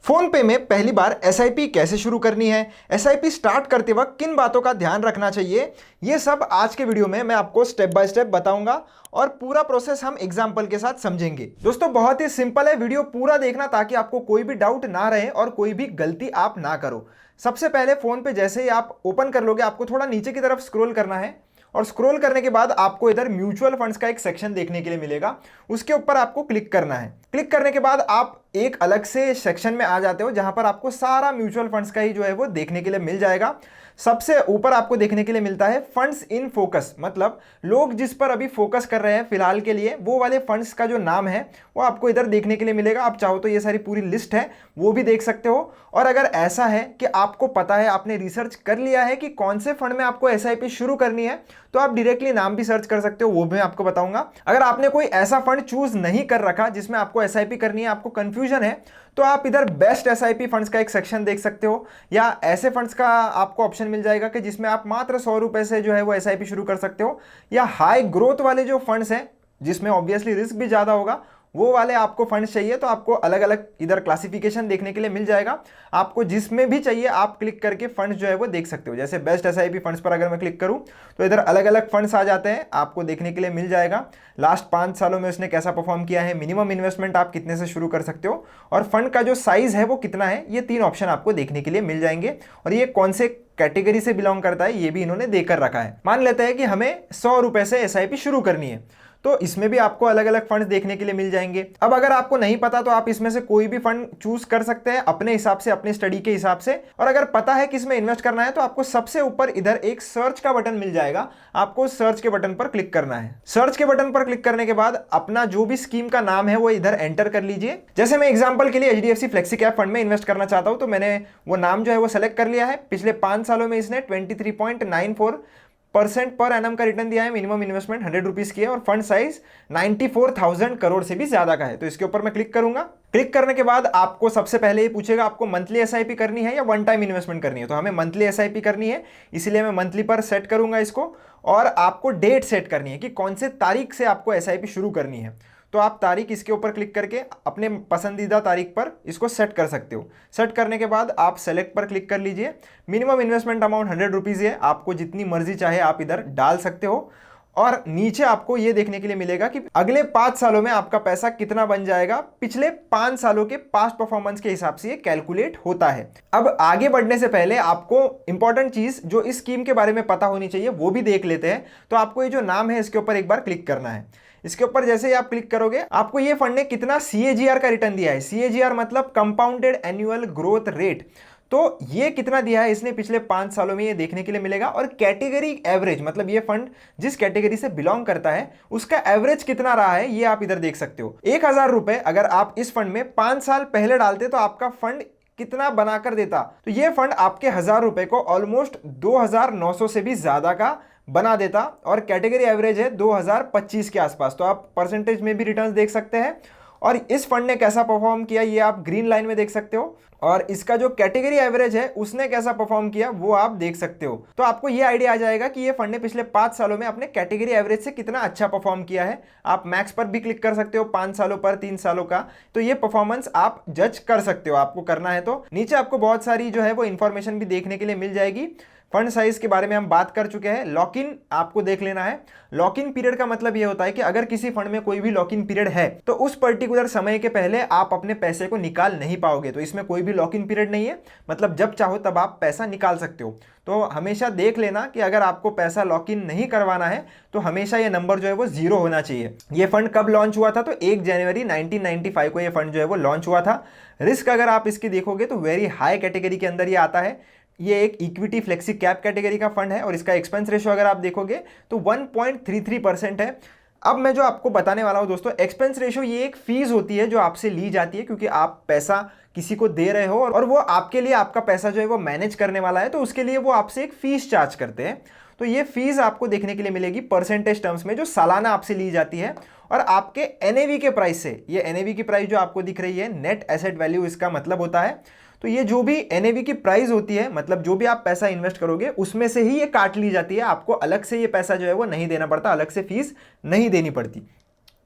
Phone पे में पहली बार एसआईपी कैसे शुरू करनी है, एसआईपी स्टार्ट करते वक्त किन बातों का ध्यान रखना चाहिए, ये सब आज के वीडियो में मैं आपको स्टेप बाय स्टेप बताऊंगा और पूरा प्रोसेस हम एग्जांपल के साथ समझेंगे। दोस्तों बहुत ही सिंपल है, वीडियो पूरा देखना ताकि आपको कोई भी डाउट ना रहे और कोई भी गलती आप ना करो। सबसे पहले फोन पे जैसे ही आप ओपन कर लोगे आपको थोड़ा नीचे की तरफ स्क्रॉल करना है और स्क्रॉल करने के बाद आपको इधर म्यूचुअल फंड्स का एक सेक्शन देखने के लिए मिलेगा, उसके ऊपर आपको क्लिक करना है। क्लिक करने के बाद आप एक अलग से सेक्शन में आ जाते हो जहां पर आपको सारा म्यूचुअल फंड्स का ही जो है वो देखने के लिए मिल जाएगा। सबसे ऊपर आपको देखने के लिए मिलता है फंड्स इन फोकस, मतलब लोग जिस पर अभी फोकस कर रहे हैं फिलहाल के लिए वो वाले फंड्स का जो नाम है वो आपको इधर देखने के लिए मिलेगा। आप चाहो तो ये सारी पूरी लिस्ट है वो भी देख सकते हो। और अगर ऐसा है कि आपको पता है, आपने रिसर्च कर लिया है कि कौन से फंड में आपको एसआईपी शुरू करनी है, तो आप डायरेक्टली नाम भी सर्च कर सकते हो, वो भी मैं आपको बताऊंगा। अगर आपने कोई ऐसा फंड चूज नहीं कर रखा जिसमें आपको एसआईपी करनी है, आपको कंफ्यूजन है, तो आप इधर बेस्ट एसआईपी फंड्स का एक सेक्शन देख सकते हो, या ऐसे फंड्स का आपको ऑप्शन मिल जाएगा कि जिसमें आप मात्र 100 रुपए से जो है वो एसआईपी शुरू कर सकते हो, या हाई ग्रोथ वाले जो फंड्स हैं जिसमें ऑब्वियसली रिस्क भी ज्यादा होगा, वो वाले आपको फंड्स चाहिए तो आपको अलग अलग इधर क्लासिफिकेशन देखने के लिए मिल जाएगा। आपको जिसमें भी चाहिए आप क्लिक करके फंड्स जो है वो देख सकते हो। जैसे बेस्ट एसआईपी फंड्स पर अगर मैं क्लिक करूं तो इधर अलग अलग फंड्स आ जाते हैं, आपको देखने के लिए मिल जाएगा। लास्ट 5 सालों में उसने कैसा परफॉर्म किया है, मिनिमम इन्वेस्टमेंट आप कितने से शुरू कर सकते हो, और फंड का जो साइज है वो कितना है, ये 3 ऑप्शन आपको देखने के लिए मिल जाएंगे। और ये कौन से कैटेगरी से बिलोंग करता है ये भी इन्होंने देकर रखा है। मान लेते हैं कि हमें 100 रुपए से एसआईपी शुरू करनी है, तो इसमें भी आपको अलग अलग फंड्स देखने के लिए मिल जाएंगे। अब अगर आपको नहीं पता तो आप इसमें से कोई भी फंड चूज कर सकते हैं अपने हिसाब से, अपने स्टडी के हिसाब से। और अगर पता है कि इसमें इन्वेस्ट करना है तो आपको सबसे ऊपर इधर एक सर्च का बटन मिल जाएगा, आपको सर्च के बटन पर क्लिक करना है। सर्च के बटन पर क्लिक करने के बाद अपना जो भी स्कीम का नाम है वो इधर एंटर कर लीजिए। जैसे मैं एग्जांपल के लिए एचडीएफसी फ्लेक्सी कैप फंड में इन्वेस्ट करना चाहता हूं, तो मैंने वो नाम जो है वो सेलेक्ट कर लिया है। पिछले 5 सालों में इसने 23.94% पर एनम का रिटर्न दिया है। मिनिमम इन्वेस्टमेंट 100 रुपीज की है और फंड साइज 94,000 करोड़ से भी ज्यादा का है। तो इसके ऊपर मैं क्लिक करूंगा। क्लिक करने के बाद आपको सबसे पहले ये पूछेगा आपको मंथली एसआईपी करनी है या वन टाइम इन्वेस्टमेंट करनी है। तो हमें मंथली एसआईपी करनी है, इसीलिए मैं मंथली पर सेट करूंगा इसको। और आपको डेट सेट करनी है कि कौन से तारीख से आपको एसआईपी शुरू करनी है। तो आप तारीख इसके ऊपर क्लिक करके अपने पसंदीदा तारीख पर इसको सेट कर सकते हो। सेट करने के बाद आप सेलेक्ट पर क्लिक कर लीजिए। मिनिमम इन्वेस्टमेंट अमाउंट 100 रुपीज है, आपको जितनी मर्जी चाहे आप इधर डाल सकते हो। और नीचे आपको यह देखने के लिए मिलेगा कि अगले 5 सालों में आपका पैसा कितना बन जाएगा। पिछले 5 सालों के पास्ट परफॉर्मेंस के हिसाब से ये कैलकुलेट होता है। अब आगे बढ़ने से पहले आपको इंपॉर्टेंट चीज जो इस स्कीम के बारे में पता होनी चाहिए वो भी देख लेते हैं। तो आपको ये जो नाम है इसके ऊपर एक बार क्लिक करना है। इसके ऊपर जैसे ही आप क्लिक करोगे आपको ये फंड ने कितना सीएजीआर का रिटर्न दिया है। सीएजीआर मतलब कंपाउंडेड एनुअल ग्रोथ रेट। तो ये कितना दिया है इसने पिछले 5 सालों में, ये देखने के लिए मिलेगा। और कैटेगरी एवरेज मतलब ये फंड जिस कैटेगरी से बिलोंग करता है उसका एवरेज कितना रहा है ये आप इधर देख सकते हो। 1000 रुपए अगर आप इस फंड में 5 साल पहले डालते तो आपका फंड कितना बनाकर देता। तो ये फंड आपके 1000 रुपए को ऑलमोस्ट 2900 से भी ज्यादा का बना देता। और कैटेगरी एवरेज है 2025 के आसपास। तो आप परसेंटेज में भी रिटर्न्स देख सकते हैं। और इस फंड ने कैसा परफॉर्म किया ये आप ग्रीन लाइन में देख सकते हो। और इसका जो कैटेगरी एवरेज है उसने कैसा परफॉर्म किया वो आप देख सकते हो। तो आपको ये आइडिया आ जाएगा कि ये फंड ने पिछले 5 सालों में अपने कैटेगरी एवरेज से कितना अच्छा परफॉर्म किया है। आप मैक्स पर भी क्लिक कर सकते हो, 5 सालों पर, 3 सालों का। तो ये परफॉर्मेंस आप जज कर सकते हो, आपको करना है तो। नीचे आपको बहुत सारी जो है वो इंफॉर्मेशन भी देखने के लिए मिल जाएगी। फंड साइज के बारे में हम बात कर चुके हैं। लॉक इन आपको देख लेना है। लॉक इन पीरियड का मतलब यह होता है कि अगर किसी फंड में कोई भी लॉक इन पीरियड है तो उस पर्टिकुलर समय के पहले आप अपने पैसे को निकाल नहीं पाओगे। तो इसमें कोई भी लॉक इन पीरियड नहीं है, मतलब जब चाहो तब आप पैसा निकाल सकते हो। तो हमेशा देख लेना कि अगर आपको पैसा लॉक इन नहीं करवाना है तो हमेशा ये नंबर जो है वो 0 होना चाहिए। ये फंड कब लॉन्च हुआ था? तो 1 जनवरी 1995 को ये फंड जो है वो लॉन्च हुआ था। रिस्क अगर आप इसकी देखोगे तो वेरी हाई कैटेगरी के अंदर ये आता है। ये एक इक्विटी फ्लेक्सी कैप कैटेगरी का फंड है और इसका एक्सपेंस रेशियो अगर आप देखोगे तो 1.33% है। अब मैं जो आपको बताने वाला हूं दोस्तों, एक्सपेंस रेशियो ये एक फीस होती है जो आपसे ली जाती है क्योंकि आप पैसा किसी को दे रहे हो और वो आपके लिए आपका पैसा जो है वो मैनेज करने वाला है, तो उसके लिए वो आपसे एक फीस चार्ज करते हैं। तो ये फीस आपको देखने के लिए मिलेगी परसेंटेज टर्म्स में जो सालाना आपसे ली जाती है। और आपके एनएवी के प्राइस से, ये एनएवी की प्राइस जो आपको दिख रही है नेट एसेट वैल्यू इसका मतलब होता है। तो ये जो भी एनएवी की प्राइस होती है, मतलब जो भी आप पैसा इन्वेस्ट करोगे उसमें से ही ये काट ली जाती है। आपको अलग से ये पैसा जो है वो नहीं देना पड़ता, अलग से फीस नहीं देनी पड़ती।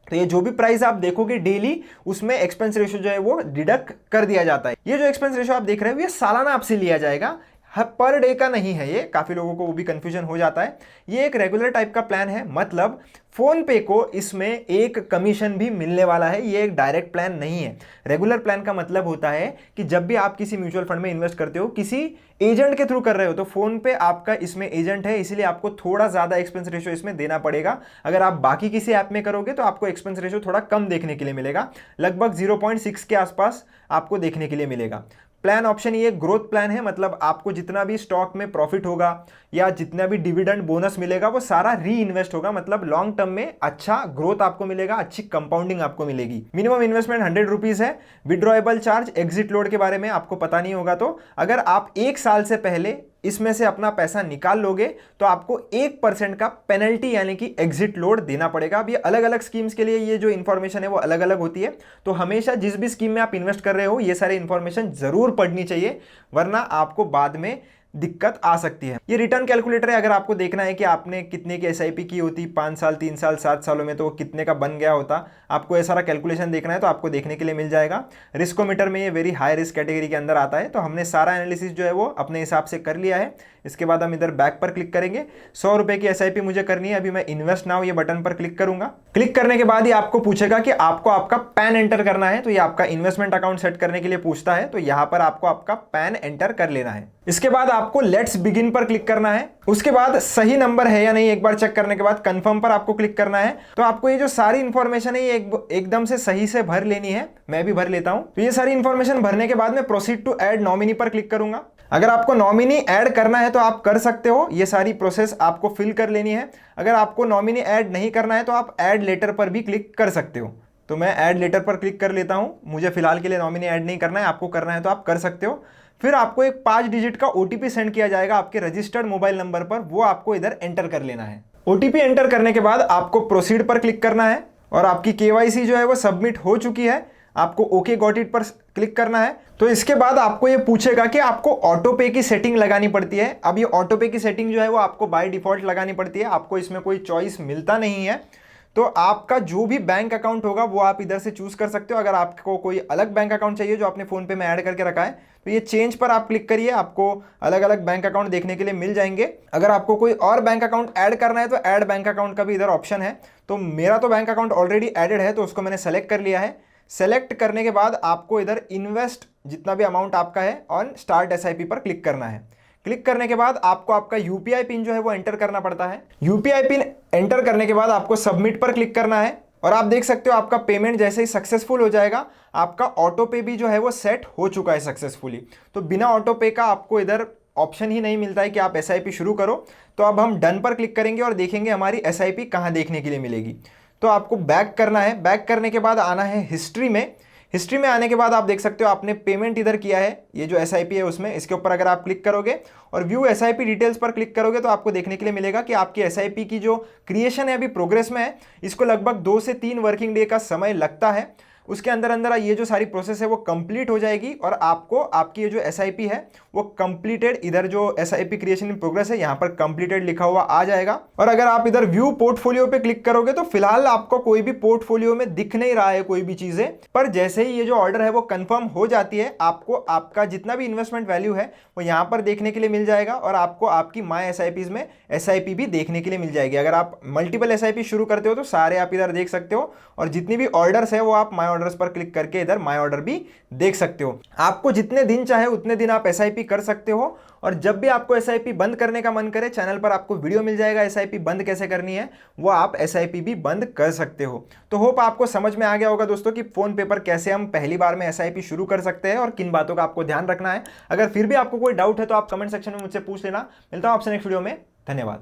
तो ये जो भी प्राइस आप देखोगे डेली, उसमें एक्सपेंस रेशियो जो है वो डिडक्ट कर दिया जाता है। ये जो एक्सपेंस रेशियो आप देख रहे हो ये सालाना आपसे लिया जाएगा, पर डे का नहीं है। ये काफी लोगों को वो भी कंफ्यूजन हो जाता है। ये एक रेगुलर टाइप का प्लान है, मतलब फोन पे को इसमें एक कमीशन भी मिलने वाला है। ये एक डायरेक्ट प्लान नहीं है। रेगुलर प्लान का मतलब होता है कि जब भी आप किसी म्यूचुअल फंड में इन्वेस्ट करते हो, किसी एजेंट के थ्रू कर रहे हो, तो फोन पे आपका इसमें एजेंट है, इसलिए आपको थोड़ा ज्यादा एक्सपेंस रेशियो इसमें देना पड़ेगा। अगर आप बाकी किसी ऐप में करोगे तो आपको एक्सपेंस रेशियो थोड़ा कम देखने के लिए मिलेगा, लगभग 0.6 के आसपास आपको देखने के लिए मिलेगा। प्लान ऑप्शन ये ग्रोथ प्लान है, मतलब आपको जितना भी स्टॉक में प्रॉफिट होगा या जितना भी डिविडेंड बोनस मिलेगा वो सारा री इन्वेस्ट होगा, मतलब लॉन्ग टर्म में अच्छा ग्रोथ आपको मिलेगा, अच्छी कंपाउंडिंग आपको मिलेगी। मिनिमम इन्वेस्टमेंट 100 रुपीज है। विड्रॉएबल चार्ज, एग्जिट लोड के बारे में आपको पता नहीं होगा, तो अगर आप 1 साल से पहले इसमें से अपना पैसा निकाल लोगे तो आपको 1% का पेनल्टी यानी कि एग्जिट लोड देना पड़ेगा। अब ये अलग अलग स्कीम्स के लिए ये जो इन्फॉर्मेशन है वो अलग अलग होती है, तो हमेशा जिस भी स्कीम में आप इन्वेस्ट कर रहे हो ये सारी इन्फॉर्मेशन जरूर पढ़नी चाहिए, वरना आपको बाद में दिक्कत आ सकती है। ये रिटर्न कैलकुलेटर है, अगर आपको देखना है कि आपने कितने की एसआईपी की होती 5 साल, 3 साल, 7 सालों में, तो कितने का बन गया होता, आपको ये सारा कैलकुलेशन देखना है तो आपको देखने के लिए मिल जाएगा। रिस्कोमीटर में ये वेरी हाई रिस्क कैटेगरी के अंदर आता है, तो हमने सारा एनालिसिस जो है वो अपने हिसाब से कर लिया है। इसके बाद हम इधर बैक पर क्लिक करेंगे। 100 रुपए की एसआईपी मुझे करनी है, अभी मैं इन्वेस्ट नाउ ये बटन पर क्लिक करूंगा। क्लिक करने के बाद ये आपको पूछेगा कि आपको आपका पैन एंटर करना है, तो ये आपका इन्वेस्टमेंट अकाउंट सेट करने के लिए पूछता है, तो यहां पर आपको आपका पैन एंटर कर लेना है। इसके बाद आपको लेट्स बिगिन पर क्लिक करना है। उसके बाद सही नंबर है या नहीं एक बार चेक करने के बाद कंफर्म पर आपको क्लिक करना है। तो आपको ये जो सारी इंफॉर्मेशन है ये एकदम से सही से भर लेनी है। मैं भी भर लेता हूं। तो ये सारी इंफॉर्मेशन भरने के बाद मैं प्रोसीड टू ऐड नॉमिनी पर क्लिक करूंगा। अगर आपको नॉमिनी ऐड करना है तो आप कर सकते हो, ये सारी प्रोसेस आपको फिल कर लेनी है। अगर आपको नॉमिनी ऐड नहीं करना है तो आप ऐड लेटर पर भी क्लिक कर सकते हो। तो मैं ऐड लेटर पर क्लिक कर लेता हूं। मुझे फिलहाल के लिए नॉमिनी ऐड नहीं करना है, आपको करना है तो आप कर सकते हो। फिर आपको एक 5 डिजिट का ओटीपी सेंड किया जाएगा आपके रजिस्टर्ड मोबाइल नंबर पर, वो आपको इधर एंटर कर लेना है। ओटीपी एंटर करने के बाद आपको प्रोसीड पर क्लिक करना है और आपकी केवाईसी जो है वो सबमिट हो चुकी है। आपको ओके गॉट इट पर क्लिक करना है। तो इसके बाद आपको ये पूछेगा कि आपको ऑटो पे की सेटिंग लगानी पड़ती है। अब ये ऑटो पे की सेटिंग जो है वो आपको बाय डिफॉल्ट लगानी पड़ती है, आपको इसमें कोई चॉइस मिलता नहीं है। तो आपका जो भी बैंक अकाउंट होगा वो आप इधर से चूज कर सकते हो। अगर आपको कोई अलग बैंक अकाउंट चाहिए जो आपने फोन पे में ऐड करके रखा है तो ये चेंज पर आप क्लिक करिए, आपको अलग अलग बैंक अकाउंट देखने के लिए मिल जाएंगे। अगर आपको कोई और बैंक अकाउंट ऐड करना है तो ऐड बैंक अकाउंट का भी इधर ऑप्शन है। तो मेरा तो बैंक अकाउंट ऑलरेडी एडेड है तो उसको मैंने सेलेक्ट कर लिया है। सेलेक्ट करने के बाद आपको इधर इन्वेस्ट जितना भी अमाउंट आपका है ऑन स्टार्ट एसआईपी पर क्लिक करना है। क्लिक करने के बाद आपको आपका यूपीआई पिन जो है वो एंटर करना पड़ता है। यूपीआई पिन एंटर करने के बाद आपको सबमिट पर क्लिक करना है और आप देख सकते हो आपका पेमेंट जैसे ही सक्सेसफुल हो जाएगा, आपका ऑटो पे भी जो है वो सेट हो चुका है सक्सेसफुली। तो बिना ऑटो पे का आपको इधर ऑप्शन ही नहीं मिलता है कि आप एसआईपी शुरू करो। तो अब हम डन पर क्लिक करेंगे और देखेंगे हमारी एसआईपी कहाँ देखने के लिए मिलेगी। तो आपको बैक करना है। बैक करने के बाद आना है हिस्ट्री में। हिस्ट्री में आने के बाद आप देख सकते हो आपने पेमेंट इधर किया है, ये जो एसआईपी है उसमें, इसके ऊपर अगर आप क्लिक करोगे और व्यू एसआईपी डिटेल्स पर क्लिक करोगे तो आपको देखने के लिए मिलेगा कि आपकी एसआईपी की जो क्रिएशन है अभी प्रोग्रेस में है। इसको लगभग 2 से 3 वर्किंग डे का समय लगता है। उसके अंदर अंदर ये जो सारी प्रोसेस है वो कंप्लीट हो जाएगी और आपको आपकी ये जो एसआईपी है वो कंप्लीटेड, इधर जो एसआईपी क्रिएशन इन प्रोग्रेस है यहाँ पर कंप्लीटेड लिखा हुआ आ जाएगा। और अगर आप इधर व्यू पोर्टफोलियो पे क्लिक करोगे तो फिलहाल आपको कोई भी पोर्टफोलियो में दिख नहीं रहा है कोई भी चीजें, पर जैसे ही ये जो ऑर्डर है वो कंफर्म हो जाती है आपको आपका जितना भी इन्वेस्टमेंट वैल्यू है वो यहाँ पर देखने के लिए मिल जाएगा और आपको आपकी माई एसआईपीज में एसआईपी भी देखने के लिए मिल जाएगी। अगर आप मल्टीपल एसआईपी शुरू करते हो तो सारे आप इधर देख सकते हो और जितनी भी ऑर्डर्स है वो आप माई ऑर्डर्स पर क्लिक करके इधर माई ऑर्डर भी देख सकते हो। आपको जितने दिन चाहे उतने दिन आप एसआईपी कर सकते हो और जब भी आपको एसआईपी बंद करने का मन करे चैनल पर आपको वीडियो मिल जाएगा एसआईपी बंद कैसे करनी है, वो आप एसआईपी भी बंद कर सकते हो। तो होप आपको समझ में आ गया होगा दोस्तों कि फोन पे पर कैसे हम पहली बार में एसआईपी शुरू कर सकते हैं और किन बातों का आपको ध्यान रखना है। अगर फिर भी आपको कोई डाउट है तो आप कमेंट सेक्शन में मुझसे पूछ लेना। मिलता हूं आपसे नेक्स्ट वीडियो में। धन्यवाद।